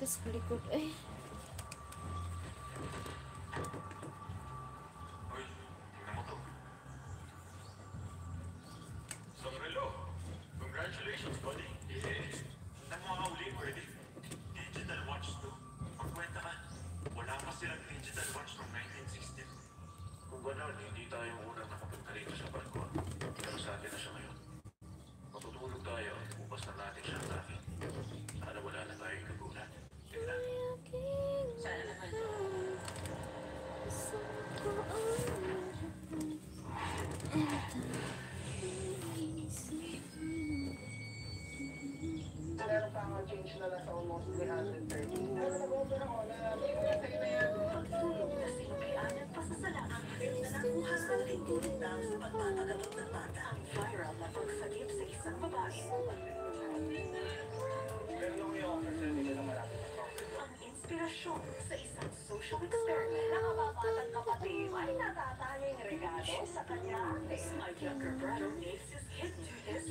tas likod. Ay. Uy, tingnan mo to. Sombrero! Congratulations, buddy! Yes! Nagmakauli already. Digital watch to. Pagkwenta ka, wala pa silang digital watch noong 1960. Kung gano'n, hindi tayo unang nakapunta rito sa barko. Pero sa atin na siya ngayon. Matutulog tayo, bukas na natin siya sa akin. Sana wala na tayong kagulat. Tingnan. Sana naman. Meron pa nga change na lang sa almost 330. Pero nag-over ako na may mga sa'yo na yan. Pagtulog na simpian at pasasalamat na nakuha sa lingkod ng sa pagpapagamot ng bata ang viral na pagsagip sa isang babae. Pero yung i-offer sa'yo, hindi ka na malapit ng conference. Ang inspirasyon sa isang social experiment. Nakababatang kapatid ay natatanging regalo sa kanya. My younger brother makes his gift to his